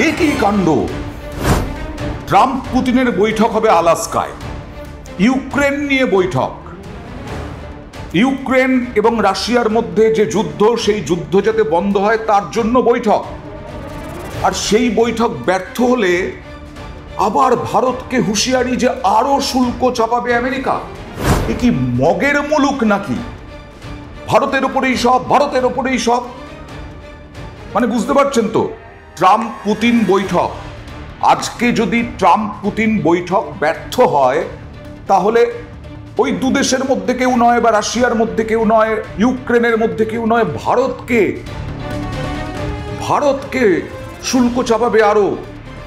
একই কাণ্ড। ট্রাম্প পুতিনের বৈঠক হবে আলাস্কায়, ইউক্রেন নিয়ে বৈঠক। ইউক্রেন এবং রাশিয়ার মধ্যে যে যুদ্ধ, সেই যুদ্ধ যাতে বন্ধ হয় তার জন্য বৈঠক। আর সেই বৈঠক ব্যর্থ হলে আবার ভারতকে হুঁশিয়ারি যে আরো শুল্ক চাপাবে আমেরিকা। এ কি মগের মুলুক নাকি? ভারতের উপরেই সব, ভারতের উপরেই সব। মানে বুঝতে পারছেন তো, ট্রাম্প পুতিন বৈঠক, আজকে যদি ট্রাম্প পুতিন বৈঠক ব্যর্থ হয় তাহলে ওই দু দেশের মধ্যে কেউ নয়, বা রাশিয়ার মধ্যে কেউ নয়, ইউক্রেনের মধ্যে কেউ নয়, ভারতকে শুল্ক চাপাবে আরো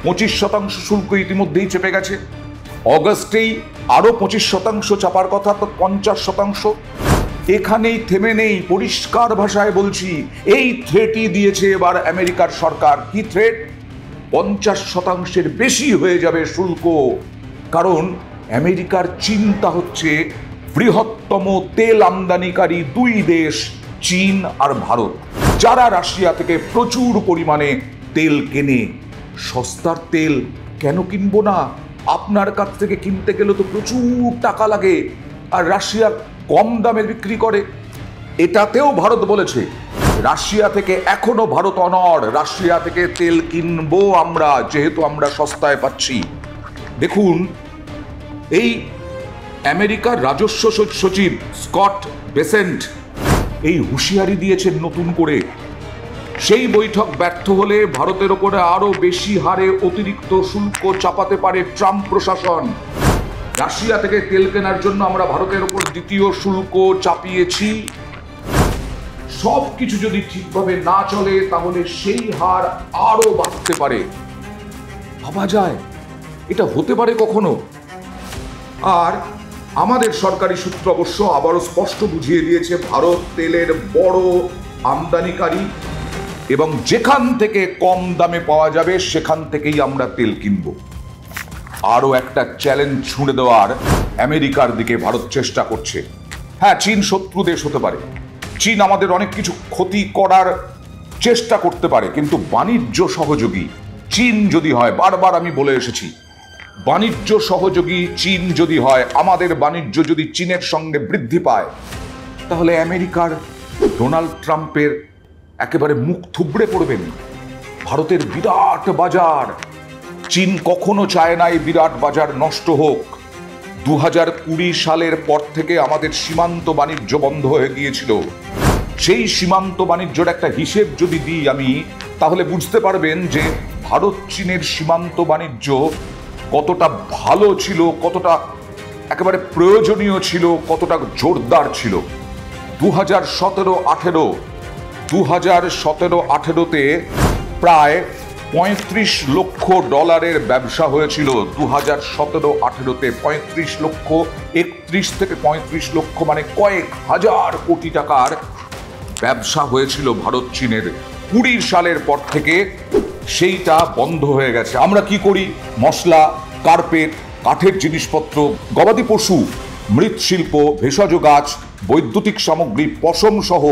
25% শুল্ক ইতিমধ্যেই চেপে গেছে। অগস্টেই আরো 25% চাপার কথা, তো 50%। এখানেই থেমে নেই, পরিষ্কার ভাষায় বলছি। এই থ্রেটই দিয়েছে এবার আমেরিকার সরকার। কি থ্রেট? 50%-এর বেশি হয়ে যাবে শুল্ক। কারণ আমেরিকার চিন্তা হচ্ছে বৃহত্তম তেল আমদানিকারী দুই দেশ চীন আর ভারত, যারা রাশিয়া থেকে প্রচুর পরিমাণে তেল কেনে। সস্তার তেল কেন কিনবো না? আপনার কাছ থেকে কিনতে গেলে তো প্রচুর টাকা লাগে, আর রাশিয়া কম দামে বিক্রি করে। এটাতেও ভারত বলেছে রাশিয়া থেকে এখনো ভারত অনড়, রাশিয়া থেকে তেল কিনবো আমরা, যেহেতু আমরা সস্তায় পাচ্ছি। দেখুন, এই আমেরিকার রাজস্ব সচিব স্কট বেসেন্ট এই হুঁশিয়ারি দিয়েছেন নতুন করে। সেই বৈঠক ব্যর্থ হলে ভারতের ওপরে আরো বেশি হারে অতিরিক্ত শুল্ক চাপাতে পারে ট্রাম্প প্রশাসন। রাশিয়া থেকে তেল কেনার জন্য আমরা ভারতের ওপর দ্বিতীয় শুল্ক চাপিয়েছি। সবকিছু যদি ঠিকভাবে না চলে তাহলে সেই হার আরো বাড়তে পারে। ভাবা যায় এটা হতে পারে কখনো? আর আমাদের সরকারি সূত্র অবশ্য আবারও স্পষ্ট বুঝিয়ে দিয়েছে ভারত তেলের বড় আমদানিকারী, এবং যেখান থেকে কম দামে পাওয়া যাবে সেখান থেকেই আমরা তেল কিনব। আরো একটা চ্যালেঞ্জ ছুঁড়ে দেওয়ার আমেরিকার দিকে ভারত চেষ্টা করছে। হ্যাঁ, চীন শত্রু দেশ হতে পারে, চীন আমাদের অনেক কিছু ক্ষতি করার চেষ্টা করতে পারে, কিন্তু বাণিজ্য সহযোগী চীন যদি হয়, বারবার আমি বলে এসেছি, বাণিজ্য সহযোগী চীন যদি হয়, আমাদের বাণিজ্য যদি চীনের সঙ্গে বৃদ্ধি পায়, তাহলে আমেরিকার ডোনাল্ড ট্রাম্পের একেবারে মুখ থুবড়ে পড়বেন। ভারতের বিরাট বাজার, চীন কখনো চায় না এই বিরাট বাজার নষ্ট হোক। 2020 সালের পর থেকে আমাদের সীমান্ত বাণিজ্য বন্ধ হয়ে গিয়েছিল। সেই সীমান্ত বাণিজ্যের একটা হিসেব যদি দিই আমি, তাহলে বুঝতে পারবেন যে ভারত চীনের সীমান্ত বাণিজ্য কতটা ভালো ছিল, কতটা একেবারে প্রয়োজনীয় ছিল, কতটা জোরদার ছিল। 2017-18তে প্রায় $35 লক্ষ ব্যবসা হয়েছিল। 2017-18তে 35 লক্ষ, 31 থেকে 35 লক্ষ, মানে কয়েক হাজার কোটি টাকার ব্যবসা হয়েছিল ভারত চীনের। 20 সালের পর থেকে সেইটা বন্ধ হয়ে গেছে। আমরা কি করি? মশলা, কার্পেট, কাঠের জিনিসপত্র, গবাদি পশু, মৃৎশিল্প, ভেষজ গাছ, বৈদ্যুতিক সামগ্রী, পশম সহ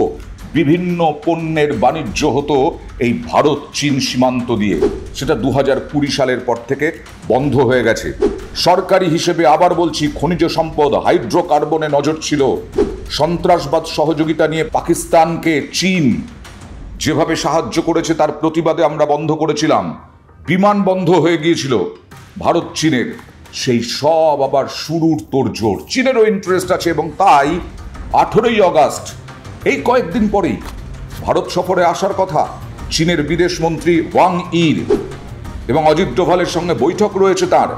বিভিন্ন পণ্যের বাণিজ্য হতো এই ভারত চীন সীমান্ত দিয়ে। সেটা 2020 সালের পর থেকে বন্ধ হয়ে গেছে। সরকারি হিসেবে আবার বলছি, খনিজ সম্পদ, হাইড্রোকার্বনে নজর ছিল। সন্ত্রাসবাদ সহযোগিতা নিয়ে পাকিস্তানকে চীন যেভাবে সাহায্য করেছে তার প্রতিবাদে আমরা বন্ধ করেছিলাম। বিমান বন্ধ হয়ে গিয়েছিল ভারত চীনের। সেই সব আবার শুরুর তোড়জোড়। চীনেরও ইন্টারেস্ট আছে, এবং তাই 18ই আগস্ট, এই কয়েকদিন পরেই ভারত সফরে আসার কথা চীনের বিদেশ মন্ত্রী ওয়াং ইর, এবং অজিত ডোভালের সঙ্গে বৈঠক রয়েছে তার।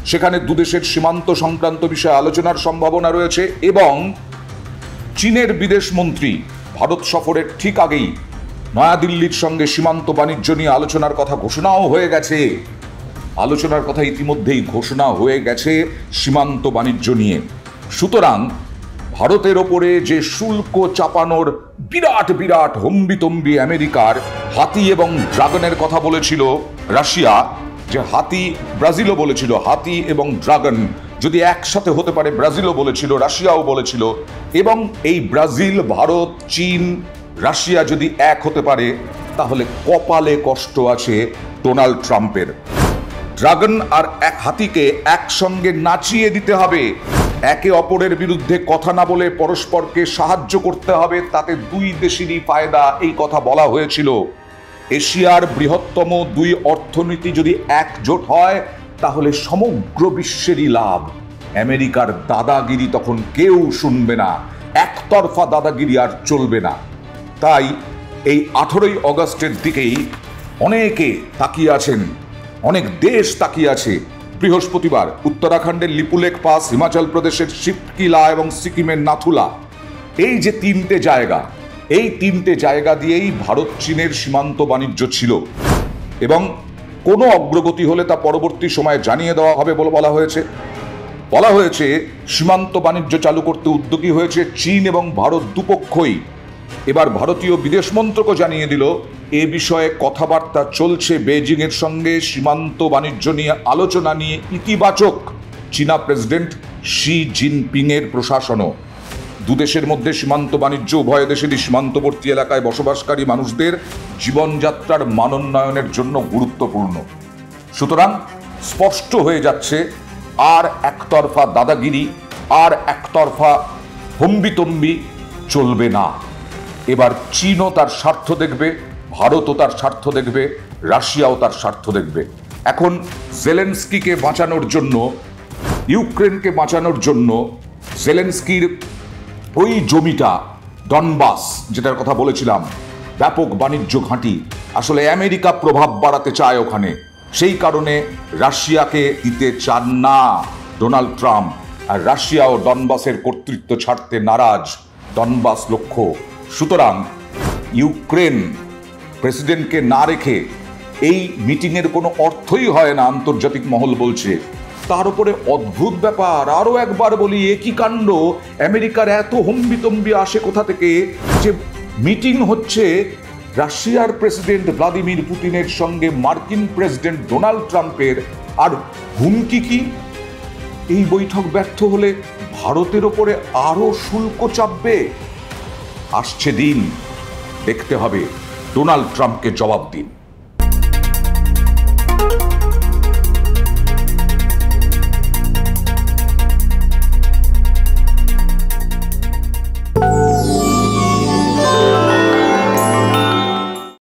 সেখানে দুদেশের সীমান্ত সংক্রান্ত বিষয়ে আলোচনার সম্ভাবনা রয়েছে, এবং চীনের বিদেশ মন্ত্রী ভারত সফরের ঠিক আগেই নয়াদিল্লির সঙ্গে সীমান্ত বাণিজ্য নিয়ে আলোচনার কথা ঘোষণাও হয়ে গেছে। আলোচনার কথা ইতিমধ্যেই ঘোষণা হয়ে গেছে সীমান্ত বাণিজ্য নিয়ে। সুতরাং ভারতের ওপরে যে শুল্ক চাপানোর বিরাট বিরাট হম্বিতম্বি আমেরিকার, হাতি এবং ড্রাগনের কথা বলেছিল রাশিয়া, যে হাতি, ব্রাজিলও বলেছিল হাতি এবং ড্রাগন যদি একসাথে হতে পারে, ব্রাজিলও বলেছিল, রাশিয়াও বলেছিল, এবং এই ব্রাজিল, ভারত, চীন, রাশিয়া যদি এক হতে পারে তাহলে কপালে কষ্ট আছে ডোনাল্ড ট্রাম্পের। ড্রাগন আর এক হাতিকে একসঙ্গে নাচিয়ে দিতে হবে, একে অপরের বিরুদ্ধে কথা না বলে পরস্পরকে সাহায্য করতে হবে, তাতে দুই দেশেরই ফায়দা, এই কথা বলা হয়েছিল। এশিয়ার বৃহত্তম দুই অর্থনীতি যদি একজোট হয় তাহলে সমগ্র বিশ্বেরই লাভ। আমেরিকার দাদাগিরি তখন কেউ শুনবে না, একতরফা দাদাগিরি আর চলবে না। তাই এই 18ই অগস্টের দিকেই অনেকে তাকিয়ে আছেন, অনেক দেশ তাকিয়ে আছে। বৃহস্পতিবার উত্তরাখণ্ডের লিপুলেখ পাস, হিমাচল প্রদেশের শিবকিলা এবং সিকিমের নাথুলা, এই যে তিনটে জায়গা দিয়েই ভারত চীনের সীমান্ত বাণিজ্য ছিল এবং কোনো অগ্রগতি হলে তা পরবর্তী সময়ে জানিয়ে দেওয়া হবে বলে বলা হয়েছে। সীমান্ত বাণিজ্য চালু করতে উদ্যোগী হয়েছে চীন এবং ভারত দুপক্ষই। এবার ভারতীয় বিদেশ মন্ত্রকও জানিয়ে দিল এ বিষয়ে কথাবার্তা চলছে বেজিং এর সঙ্গে। সীমান্ত বাণিজ্য নিয়ে আলোচনা নিয়ে ইতিবাচক চীনা প্রেসিডেন্ট শি জিনপিং এর প্রশাসনও। দুদেশের মধ্যে সীমান্ত বাণিজ্য উভয় দেশেরই সীমান্তবর্তী এলাকায় বসবাসকারী মানুষদের জীবনযাত্রার মানোন্নয়নের জন্য গুরুত্বপূর্ণ। সুতরাং স্পষ্ট হয়ে যাচ্ছে আর একতরফা দাদাগিরি, আর একতরফা হম্বিতম্বি চলবে না। এবার চীনও তার স্বার্থ দেখবে, ভারতও তার স্বার্থ দেখবে, রাশিয়াও তার স্বার্থ দেখবে। এখন জেলেনস্কিকে বাঁচানোর জন্য, ইউক্রেনকে বাঁচানোর জন্য জেলেনস্কির ওই জমিটা ডনবাস, যেটার কথা বলেছিলাম, ব্যাপক বাণিজ্য ঘাঁটি, আসলে আমেরিকা প্রভাব বাড়াতে চায় ওখানে, সেই কারণে রাশিয়াকে দিতে চান না ডোনাল্ড ট্রাম্প। আর রাশিয়াও ডনবাসের কর্তৃত্ব ছাড়তে নারাজ, ডনবাস লক্ষ্য। সুতরাং ইউক্রেন প্রেসিডেন্টকে না রেখে এই মিটিংয়ের কোনো অর্থই হয় না, আন্তর্জাতিক মহল বলছে। তার উপরে অদ্ভুত ব্যাপার, আরও একবার বলি, একই কাণ্ড, আমেরিকার এত হম্বিতম্বি আসে কোথা থেকে যে মিটিং হচ্ছে রাশিয়ার প্রেসিডেন্ট ভ্লাদিমির পুতিনের সঙ্গে মার্কিন প্রেসিডেন্ট ডোনাল্ড ট্রাম্পের, আর হুমকি কি? এই বৈঠক ব্যর্থ হলে ভারতের ওপরে আরও শুল্ক চাপবে। আসছে দিন, দেখতে হবে ডোনাল্ড ট্রাম্পকে জবাব দিন।